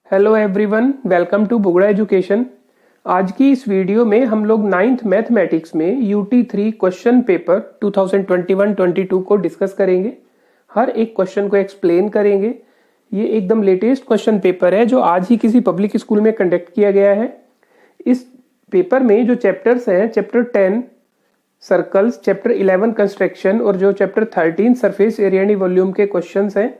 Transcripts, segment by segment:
Hello everyone, welcome to Bugda education. आज की इस वीडियो में हम लोग 9th मैथमेटिक्स में UT3 क्वेश्चन पेपर 2021-22 को डिस्कस करेंगे। हर एक क्वेश्चन को एक्सप्लेन करेंगे। ये एकदम लेटेस्ट क्वेश्चन पेपर है जो आज ही किसी पब्लिक स्कूल में कंडक्ट किया गया है। इस पेपर में जो चैप्टर्स हैं, चैप्टर 10 सर्कल्स, चैप्टर 11 कंस्ट्रक्शन और जो chapter 13 surface area and volume के क्वेश्चंस हैं,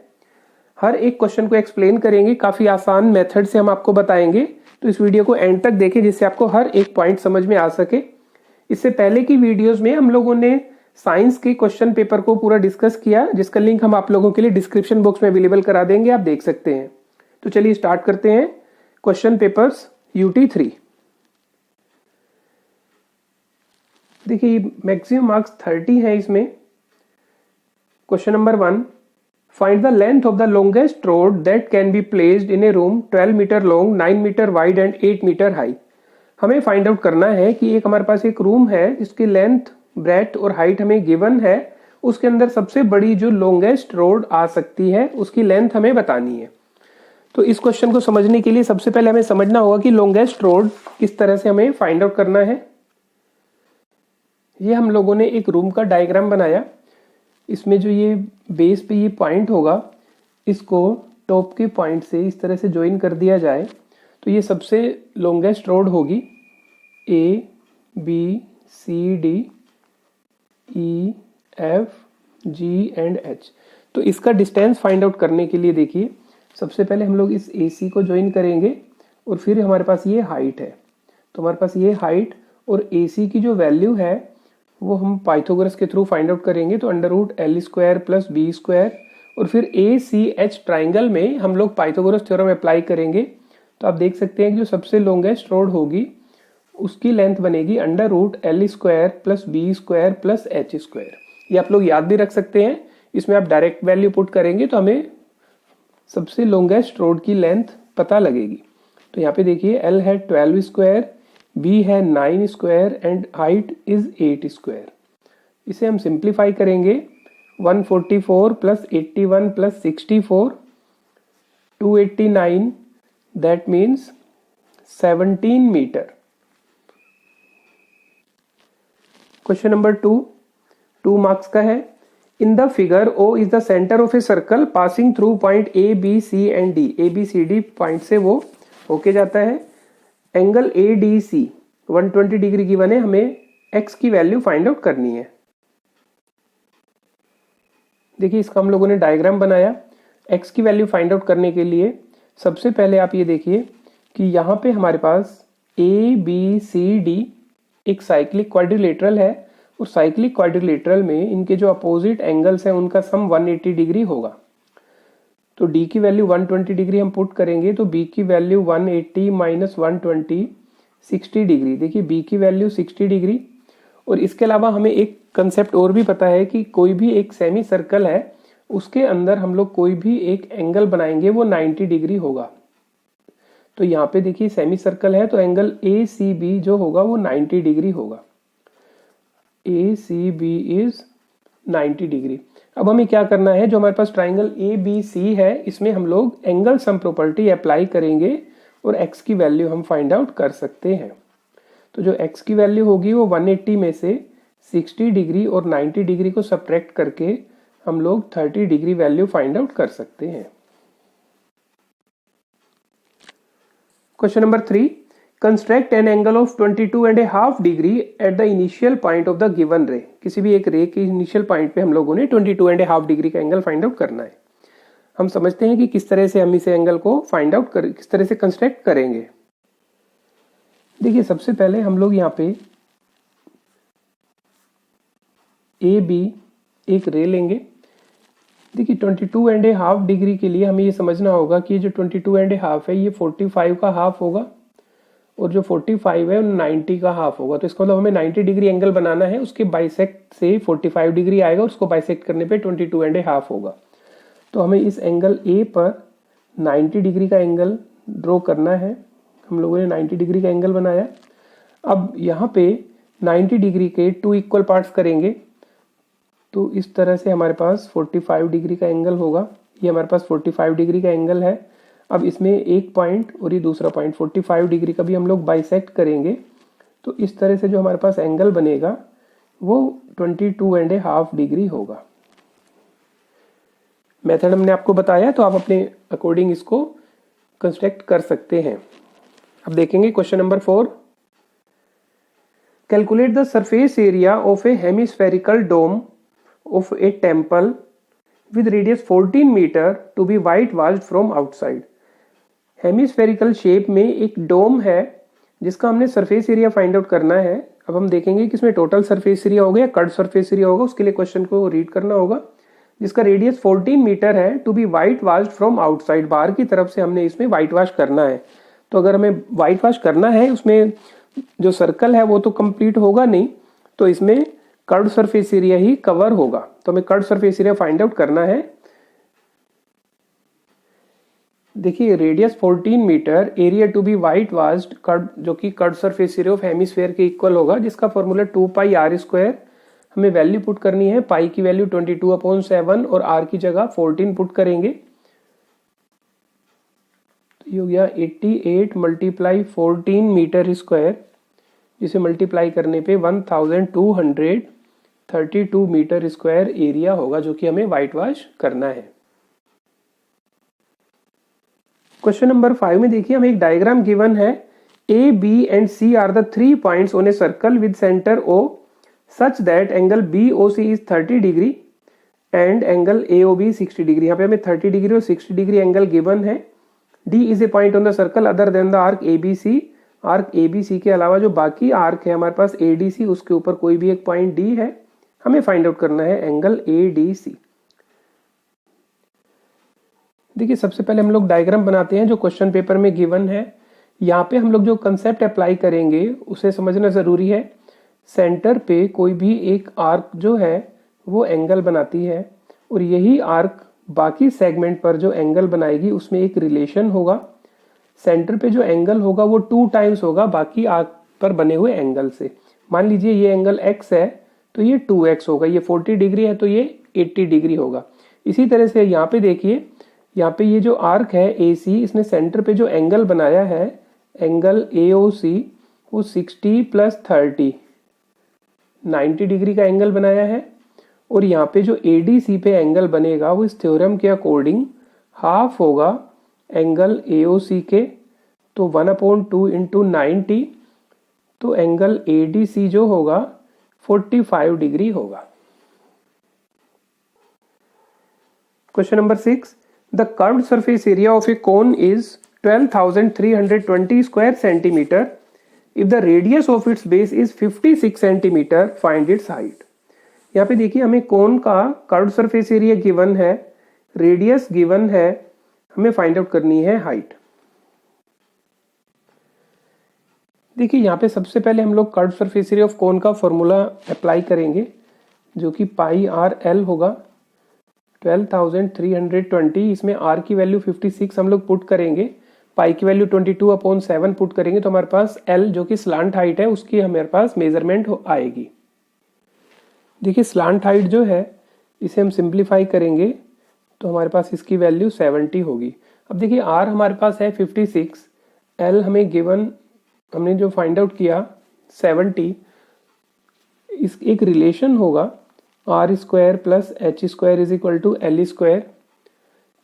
हर एक क्वेश्चन को एक्सप्लेन करेंगे। काफी आसान मेथड से हम आपको बताएंगे, तो इस वीडियो को एंड तक देखें जिससे आपको हर एक पॉइंट समझ में आ सके। इससे पहले की वीडियोस में हम लोगों ने साइंस के क्वेश्चन पेपर को पूरा डिस्कस किया, जिसका लिंक हम आप लोगों के लिए डिस्क्रिप्शन बॉक्स में अवेलेबल करा देंगे, आप देख सकते हैं। तो चलिए स्टार्ट करते हैं क्वेश्चन पेपर्स UT3। देखिए मैक्सिमम मार्क्स 30 है इसमें। Question number 1, find the length of the longest rod that can be placed in a room 12 metre long, 9 metre wide and 8 metre high। हमें फाइंड आउट करना है कि एक हमारे पास एक रूम है जिसकी लेंथ, ब्रेथ और हाइट हमें गिवन है। उसके अंदर सबसे बड़ी जो लॉन्गेस्ट रोड आ सकती है उसकी लेंथ हमें बतानी है। तो इस क्वेश्चन को समझने के लिए सबसे पहले हमें समझना होगा कि लॉन्गेस्ट रोड किस तरह से हमें फाइंड आउट करना है। ये हम लोगों ने एक रूम का डायग्राम बनाया। इसमें जो ये बेस पे ये पॉइंट होगा, इसको टॉप के पॉइंट से इस तरह से ज्वाइन कर दिया जाए तो ये सबसे लॉन्गेस्ट रोड होगी। A, B, C, D, E, F, G and H। तो इसका डिस्टेंस फाइंड आउट करने के लिए देखिए, सबसे पहले हम लोग इस AC को ज्वाइन करेंगे और फिर हमारे पास ये हाइट है। तो हमारे पास ये हाइट और AC की जो वैल्यू है वो हम पाइथागोरस के थ्रू फाइंड आउट करेंगे। तो √L² प्लस B² और फिर ACH ट्राइंगल में हम लोग पाइथागोरस थ्योरम अप्लाई करेंगे। तो आप देख सकते हैं कि जो सबसे लॉन्गेस्ट रोड होगी उसकी लेंथ बनेगी √L² plus B² plus H²। ये आप लोग याद भी रख सकते हैं। इसमें आप डायरेक्ट वैल्यू पुट करेंगे तो हमें सबसे लॉन्गेस्ट रोड की लेंथ पता लगेगी। तो यहाँ पे देखिए L है 12², B है 9² एंड हाइट इज 8²। इसे हम सिंप्लीफाई करेंगे। 144 plus 81 plus 64, 289, that means 17 metre. Question number 2 marks का है। In the figure O is the centre of a circle passing through point A, B, C and D। A, B, C, D point से वो होके जाता है। Angle ADC 120 degree given है, हमें x की वैल्यू फाइंड आउट करनी है। देखिए इसका हम लोगों ने डायग्राम बनाया। x की वैल्यू फाइंड आउट करने के लिए सबसे पहले आप ये देखिए कि यहाँ पे हमारे पास ABCD एक साइक्लिक क्वाड्रिलेटरल है और साइक्लिक क्वाड्रिलेटरल में इनके जो अपोजिट एंगल्स हैं उनका सम 180 डिग्री होगा। तो D की वैल्यू 120 डिग्री हम पुट करेंगे तो B की वैल्यू 180 माइनस 120 60 डिग्री। देखिए B की वैल्यू 60 डिग्री। और इसके अलावा हमें एक कंसेप्ट और भी पता है कि कोई भी एक सेमी सर्कल है उसके अंदर हम लोग कोई भी एक एंगल बनाएंगे वो 90 डिग्री होगा। तो यहाँ पे देखिए सेमी सर्कल है तो एंगल ACB जो होगा वो 90 डिग्री होगा। ACB is 90 degree. अब हमें क्या करना है, जो हमारे पास ट्राइंगल ABC है इसमें हम लोग एंगल सम प्रॉपर्टी अप्लाई करेंगे और x की वैल्यू हम फाइंड आउट कर सकते हैं। तो जो x की वैल्यू होगी वो 180 में से 60 डिग्री और 90 डिग्री को सब्ट्रैक्ट करके हम लोग 30 डिग्री वैल्यू फाइंड आउट कर सकते हैं। Question number 3, construct an angle of 22.5 degree at the initial point of the given रे। किसी भी एक रे के इनिशियल पॉइंट पे हम लोगों ने 22.5 डिग्री का एंगल फाइंड आउट करना है। हम समझते हैं कि किस तरह से हम इस एंगल को फाइंड आउट किस तरह से कंस्ट्रक्ट करेंगे। देखिए सबसे पहले हम लोग यहाँ पे AB एक रे लेंगे। देखिए 22.5 डिग्री के लिए हमें ये समझना होगा कि जो 22.5 है ये 45 का हाफ होगा और जो 45 है 90 का हाफ होगा। तो इसका मतलब हमें 90 डिग्री एंगल बनाना है, उसके बाइसेक्ट से 45 डिग्री आएगा, उसको बाइसेक्ट करने पे 22.5 होगा। तो हमें इस एंगल A पर 90 डिग्री का एंगल ड्रॉ करना है। हम लोगों ने 90 डिग्री का एंगल बनाया। अब यहाँ पे 90 डिग्री के 2 इक्वल पार्ट्स करेंगे तो इस तरह से हमारे पास 45 डिग्री का एंगल होगा। ये हमारे पास 45 डिग्री का एंगल है। अब इसमें एक पॉइंट और ये दूसरा पॉइंट 45 डिग्री का भी हम लोग बाइसेक्ट करेंगे, तो इस तरह से जो हमारे पास एंगल बनेगा वो 22.5 डिग्री होगा। मेथड हमने आपको बताया, तो आप अपने अकॉर्डिंग इसको कंस्ट्रक्ट कर सकते हैं। अब देखेंगे question number 4। Calculate the surface area of a hemispherical dome of a temple with radius 14 metre to be whitewashed from outside। Hemispherical shape में एक डोम है जिसका हमने सरफेस एरिया फाइंड आउट करना है। अब हम देखेंगे कि इसमें टोटल सरफेस एरिया होगा या कट सरफेस एरिया होगा, उसके लिए क्वेश्चन को रीड करना होगा। जिसका रेडियस 14 मीटर है, to be whitewashed from outside, बाहर की तरफ से हमने इसमें व्हाइट वाश करना है। तो अगर हमें व्हाइट वाश करना है, उसमें जो सर्कल है वो तो कंप्लीट होगा नहीं, तो इसमें कर्व सरफेस एरिया ही कवर होगा। तो हमें curve surface area find out करना है। देखिए radius 14 metre, area to be whitewashed, curve जो कि curve surface area of hemisphere के इक्वल होगा, जिसका फॉर्मूला 2πr²। हमें वैल्यू पुट करनी है, पाई की वैल्यू 22/7 और r की जगह 14 पुट करेंगे, तो ये हो गया 88 × 14 मीटर स्क्वायर, जिसे मल्टीप्लाई करने पे 1232 मीटर स्क्वायर एरिया होगा, जो कि हमें व्हाइट वॉश करना है। क्वेश्चन नंबर 5 में देखिए हमें एक डायग्राम गिवन है। A, B and C are the 3 points on a circle with centre O such that angle BOC is 30 degree and angle AOB 60 degree. यहाँ पे हमें 30 डिग्री और 60 डिग्री एंगल गिवन है। D is a point on the circle other than the arc ABC। Arc ABC के अलावा जो बाकी arc है हमारे पास ADC, उसके ऊपर कोई भी एक पॉइंट D है। हमें फाइंड आउट करना है एंगल ADC। देखिए सबसे पहले हम लोग डायग्राम बनाते हैं जो क्वेश्चन पेपर में गिवन है। यहाँ पे हम लोग जो कंसेप्ट अप्लाई करेंगे उसे समझना जरूरी है। सेंटर पे कोई भी एक आर्क जो है वो एंगल बनाती है, और यही आर्क बाकी सेगमेंट पर जो एंगल बनाएगी उसमें एक रिलेशन होगा। सेंटर पे जो एंगल होगा वो 2 टाइम्स होगा बाकी आर्क पर बने हुए एंगल से। मान लीजिए ये एंगल x है तो ये 2x होगा, ये 40 डिग्री है तो ये 80 डिग्री होगा। इसी तरह से यहाँ पे देखिए, यहाँ पे ये जो आर्क है AC, इसने सेंटर पे जो एंगल बनाया है एंगल AOC, वो 60 + 30 90 डिग्री का एंगल बनाया है। और यहाँ पे जो ADC पे एंगल बनेगा वो इस थ्योरम के अकॉर्डिंग हाफ होगा एंगल AOC के, तो 1/2 × 90, तो एंगल ADC जो होगा 45 डिग्री होगा। Question number 6। The curved surface area of a cone is 12,320 square centimetre if the radius of its base is 56 centimetre, find its height. यहाँ पे देखिए हमें कोन का कर्व्ड सरफेस एरिया गिवन है, रेडियस गिवन है, हमें फाइंड आउट करनी है हाइट। देखिए यहाँ पे सबसे पहले हम लोग curved surface area of cone का फॉर्मूला अप्लाई करेंगे, जो कि πr/l होगा 12,320। इसमें r की वैल्यू 56 हम लोग पुट करेंगे, पाई की वैल्यू 22/7 पुट करेंगे, तो हमारे पास l जो कि स्लांट हाइट है उसकी हमारे पास मेजरमेंट आएगी। देखिए स्लांट हाइट जो है इसे हम सिंप्लीफाई करेंगे तो हमारे पास इसकी वैल्यू 70 होगी। अब देखिए r हमारे पास है 56, l हमें गिवन, हमने जो फाइंड आउट किया 70, इस एक रिलेशन होगा r² + h² = l²।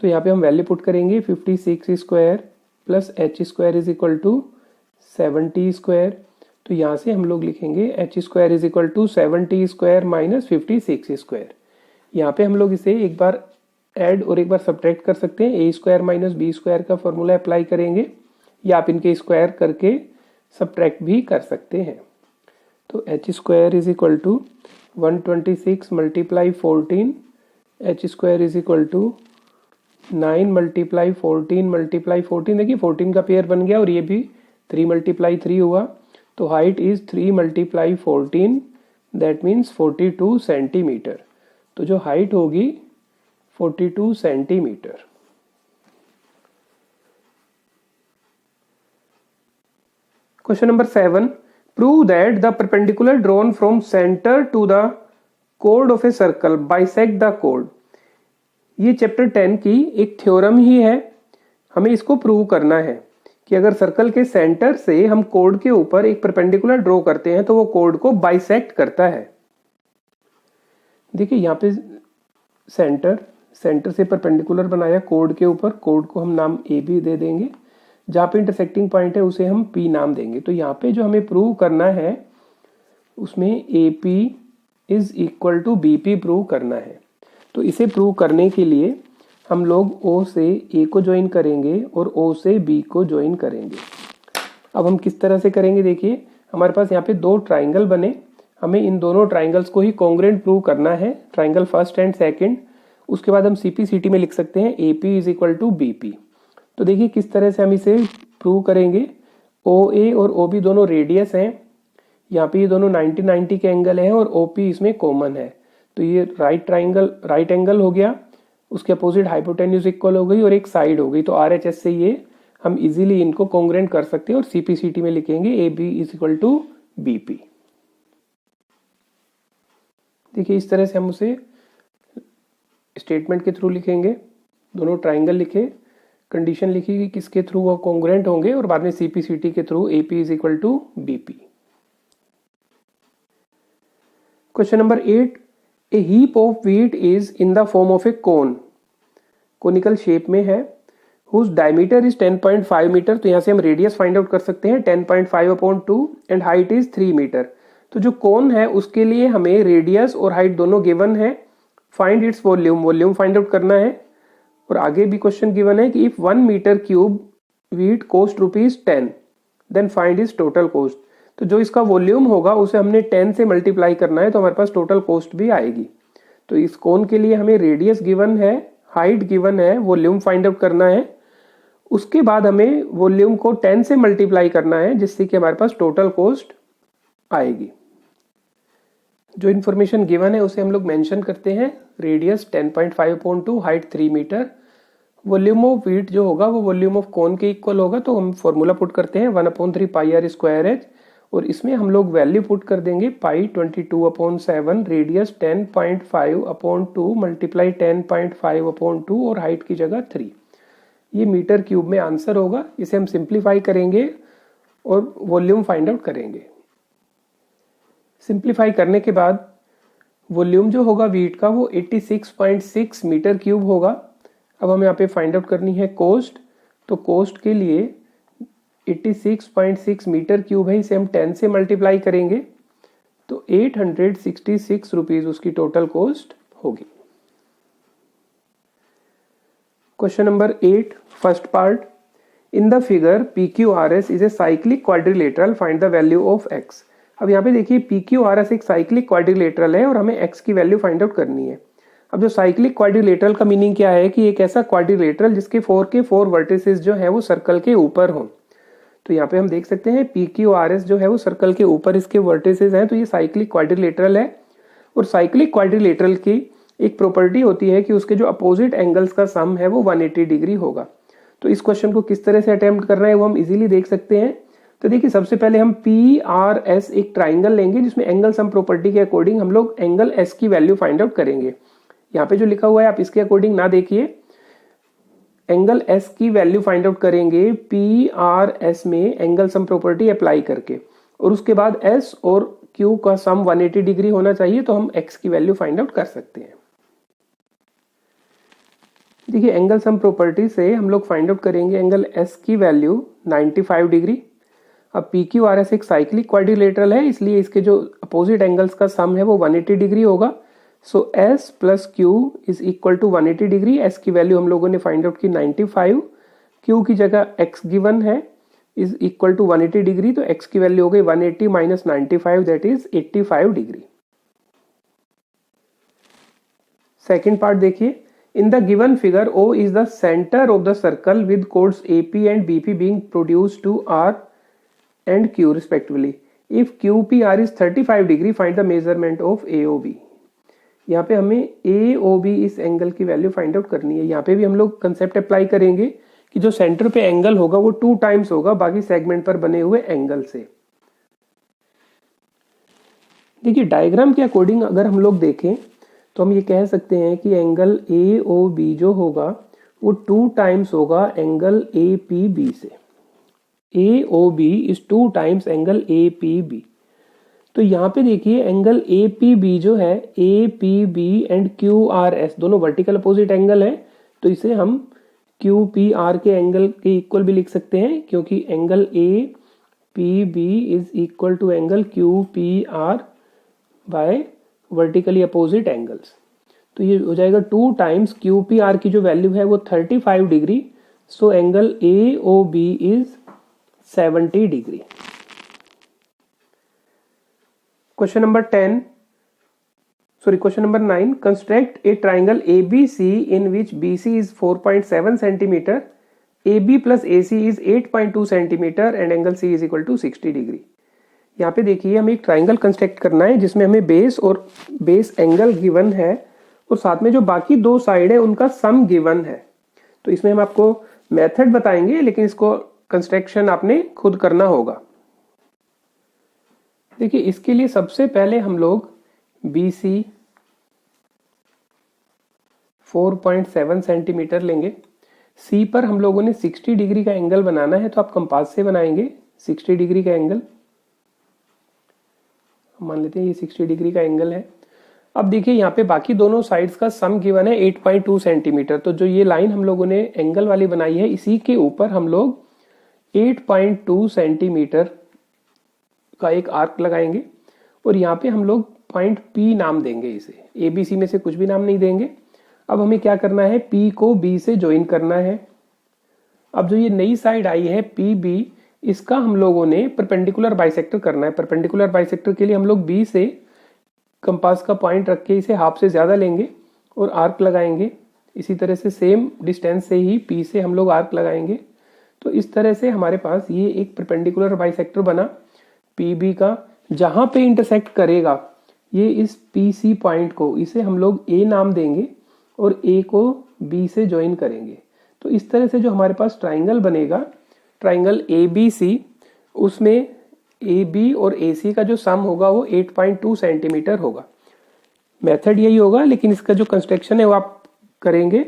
तो यहाँ पे हम वैल्यू पुट करेंगे 56² + h² = 70²। तो यहाँ से हम लोग लिखेंगे h² = 70² - 56²। यहाँ पे हम लोग इसे एक बार ऐड और एक बार सब्ट्रैक्ट कर सकते हैं। a² - b² का फॉर्मूला अप्लाई करेंगे, या आप इनके स्क्वायर करके सब्ट्रैक्ट भी कर सकते हैं। तो h² = 126 × 14, h² = 9 × 14 × 14। देखिए 14 का पेयर बन गया और ये भी 3 × 3 हुआ, तो height is 3 × 14, that means 42 centimetre. तो जो हाइट होगी 42 centimetre. Question number 7। Prove that the perpendicular drawn from center to the chord of a circle bisect the chord। ये चैप्टर 10 की एक थ्योरम ही है। हमें इसको प्रूव करना है कि अगर सर्कल के सेंटर से हम कोड के ऊपर एक परपेंडिकुलर ड्रॉ करते हैं तो वो कोड को बाइसेक्ट करता है। देखिए यहाँ पे सेंटर से परपेंडिकुलर बनाया कोड के ऊपर, कोड को हम नाम ए बी दे देंगे, जहाँ पे इंटरसेक्टिंग पॉइंट है उसे हम पी नाम देंगे। तो यहाँ पे जो हमें प्रूव करना है उसमें A P is equal to B P prove करना है। तो इसे प्रूव करने के लिए हम लोग ओ से ए को ज्वाइन करेंगे और ओ से बी को ज्वाइन करेंगे। अब हम किस तरह से करेंगे, देखिए हमारे पास यहाँ पे दो ट्राइंगल बने, हमें इन दोनों ट्राइंगल्स को ही कॉन्ग्रुएंट प्रूव करना है, ट्राइंगल फर्स्ट एंड सेकंड। उसके बाद हम सीपीसीटी में लिख सकते हैं A P is equal to B P. तो देखिए किस तरह से हम इसे प्रूव करेंगे। ओ ए और ओ बी दोनों रेडियस हैं, यहाँ पे ये दोनों 90-90 के एंगल हैं और ओ पी इसमें कॉमन है। तो ये राइट एंगल हो गया, उसके अपोजिट हाइपोटेन्यूज इक्वल हो गई और एक साइड हो गई। तो आरएचएस से ये हम इजीली इनको कॉन्ग्रुएंट कर सकते हैं और सीपीसीटी में लिखेंगे A B is equal to B P. देखिए इस तरह से हम उसे स्टेटमेंट के थ्रू लिखेंगे, दोनों ट्राइंगल लिखे, कंडीशन लिखी कि किसके थ्रू वो कॉन्ग्रुएंट होंगे और बाद में सीपीसीटी के through A P is equal to B P. Question number 8, a heap of wheat is in the form of a cone, conical shape में है, हुज डायमीटर इज 10.5 मीटर। तो यहाँ से हम रेडियस फाइंड आउट कर सकते हैं 10.5/2 एंड हाइट इज 3 मीटर। तो जो कोन है उसके लिए हमें रेडियस और हाइट दोनों गिवन है, find its volume find out करना है। और आगे भी क्वेश्चन गिवन है कि if 1 metre cube wheat cost ₹10 then find is total cost. तो जो इसका वॉल्यूम होगा उसे हमने 10 से मल्टीप्लाई करना है तो हमारे पास टोटल कॉस्ट भी आएगी। तो इस कोन के लिए हमें रेडियस गिवन है, हाइट गिवन है, वॉल्यूम फाइंड आउट करना है। उसके बाद हमें वॉल्यूम को 10 से मल्टीप्लाई करना है जिससे कि हमारे पास टोटल कॉस्ट आएगी। जो इन्फॉर्मेशन गिवन है उसे हम लोग मेंशन करते हैं, radius 10.5/2, height 3 metre. Volume of wheat जो होगा वो वॉल्यूम ऑफ कोन के इक्वल होगा, तो हम फॉर्मूला पुट करते हैं 1/3 πr²h और इसमें हम लोग वैल्यू पुट कर देंगे पाई 22/7, रेडियस 10.5/2 मल्टीप्लाई 10.5/2 और हाइट की जगह 3। ये मीटर क्यूब में आंसर होगा। इसे हम सिंप्लीफाई करेंगे और वॉल्यूम फाइंड आउट करेंगे। सिंप्लीफाई करने के बाद वॉल्यूम जो होगा व्हीट का वो 86.6 मीटर क्यूब होगा। अब हमें यहाँ पे फाइंड आउट करनी है कॉस्ट। तो कॉस्ट के लिए 86.6 मीटर क्यूब है, इसे हम 10 से मल्टीप्लाई करेंगे तो 866 रुपीज उसकी टोटल कॉस्ट होगी। Question number 8, first part, in the figure PQRS is a cyclic quadrilateral, find the value of x। अब यहाँ पे देखिए PQRS एक साइक्लिक क्वाड्रिलेटरल है और हमें x की वैल्यू फाइंड आउट करनी है। अब जो साइक्लिक क्वाड्रिलेटरल का मीनिंग क्या है कि एक ऐसा क्वाड्रिलेटरल जिसके 4 के 4 वर्टिसेस जो है वो सर्कल के ऊपर हो। तो यहाँ पे हम देख सकते हैं PQRS जो है वो सर्कल के ऊपर इसके वर्टिसेस हैं, तो ये साइक्लिक क्वाड्रिलेटरल है। और साइक्लिक क्वाड्रिलेटरल की एक प्रॉपर्टी होती है कि उसके जो अपोजिट एंगल्स का सम है वो 180 डिग्री होगा। तो इस क्वेश्चन को किस तरह से अटेम्प्ट करना है वो हम इजीली देख सकते हैं। तो देखिए सबसे पहले हम PRS एक ट्राइंगल लेंगे जिसमें एंगल सम प्रॉपर्टी के अकॉर्डिंग हम लोग एंगल S की वैल्यू फाइंड आउट करेंगे। यहाँ पे जो लिखा हुआ है आप इसके अकॉर्डिंग ना देखिए, एंगल S की वैल्यू फाइंड आउट करेंगे PRS में एंगल सम प्रॉपर्टी अप्लाई करके, और उसके बाद S और Q का सम 180 डिग्री होना चाहिए तो हम X की वैल्यू फाइंड आउट कर सकते हैं। देखिए एंगल सम प्रॉपर्टी से हम लोग फाइंड आउट करेंगे एंगल S की वैल्यू 95 डिग्री। अब PQRS एक साइक्लिक क्वाड्रिलेटरल है इसलिए इसके जो अपोजिट एंगल्स का सम है वो 180 डिग्री होगा। So S plus Q is equal to 180 degree. S की वैल्यू हम लोगों ने फाइंड आउट की 95, Q की जगह X गिवन है इज इक्वल टू 180 डिग्री, तो X की वैल्यू हो गई 180 minus 95 that is 85 degree. Second part देखिए, in the given figure O is the center of the circle with chords AP and BP being produced to R and Q respectively. If QPR is 35 degree, find the measurement of AOB. यहाँ पे हमें AOB इस angle की value find out करनी है। यहाँ पे भी हम लोग कंसेप्ट अप्लाई करेंगे कि जो सेंटर पे एंगल होगा वो 2 टाइम्स होगा बाकी सेगमेंट पर बने हुए एंगल से। देखिए डायग्राम के अकॉर्डिंग अगर हम लोग देखें तो हम ये कह सकते हैं कि एंगल AOB जो होगा वो 2 टाइम्स होगा एंगल ए पी बी से। A O B is 2 times angle A P B. तो यहाँ पे देखिए एंगल ए पी बी जो है, A P B and Q R S दोनों वर्टिकल अपोजिट एंगल है, तो इसे हम क्यू पी आर के एंगल के इक्वल भी लिख सकते हैं, क्योंकि angle A P B is equal to angle Q P R by vertically opposite angles. तो ये हो जाएगा 2 टाइम्स क्यू पी आर की जो वैल्यू है वो 35 degree, so angle A O B is 70 degree. Question number 9, construct a triangle ABC in which BC is 4.7 centimeter, AB plus AC is 8.2 centimeter and angle C is equal to 60 degree. यहाँ पे देखिए हमें एक triangle construct करना है जिसमें हमें base और बेस एंगल गिवन है और साथ में जो बाकी 2 साइड है उनका सम गिवन है। तो इसमें हम आपको मेथड बताएंगे, लेकिन इसको कंस्ट्रक्शन आपने खुद करना होगा। देखिए इसके लिए सबसे पहले हम लोग BC 4.7 सेंटीमीटर लेंगे। C पर हम लोगों ने 60 डिग्री का एंगल बनाना है, तो आप कंपास से बनाएंगे 60 डिग्री का एंगल। मान लेते हैं ये 60 डिग्री का एंगल है। अब देखिए यहाँ पे बाकी दोनों साइड्स का सम गिवन है 8.2 सेंटीमीटर। तो जो ये लाइन हम लोगों ने एंगल वाली बनाई है, इसी के ऊपर हम लोग 8.2 सेंटीमीटर का एक आर्क लगाएंगे और यहाँ पे हम लोग पॉइंट P नाम देंगे इसे। ABC में से कुछ भी नाम नहीं देंगे। अब हमें क्या करना है, P को B से ज्वाइन करना है। अब जो ये नई साइड आई है PB, इसका हम लोगों ने परपेंडिकुलर बाइसेक्टर करना है। परपेंडिकुलर बाइसेक्टर के लिए हम लोग B से कंपास का पॉइंट रख के इसे हाफ से ज्यादा लेंगे और आर्क लगाएंगे। इसी तरह से सेम डिस्टेंस से ही P से हम लोग आर्क लगाएंगे। तो इस तरह से हमारे पास ये एक परपेंडिकुलर बाइसेक्टर बना PB का। जहां पे इंटरसेक्ट करेगा ये इस PC पॉइंट को, इसे हम लोग A नाम देंगे और A को B से ज्वाइन करेंगे। तो इस तरह से जो हमारे पास ट्राइंगल बनेगा, ट्राइंगल ABC, उसमें AB और AC का जो सम होगा वो 8.2 सेंटीमीटर होगा। मेथड यही होगा, लेकिन इसका जो कंस्ट्रक्शन है वो आप करेंगे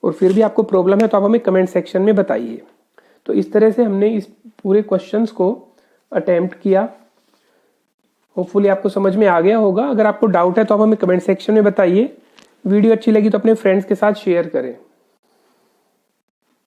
और फिर भी आपको प्रॉब्लम है तो आप हमें कमेंट सेक्शन में बताइए। तो इस तरह से हमने इस पूरे क्वेश्चंस को अटेम्प्ट किया। होपफुली आपको समझ में आ गया होगा। अगर आपको डाउट है तो आप हमें कमेंट सेक्शन में बताइए। वीडियो अच्छी लगी तो अपने फ्रेंड्स के साथ शेयर करें।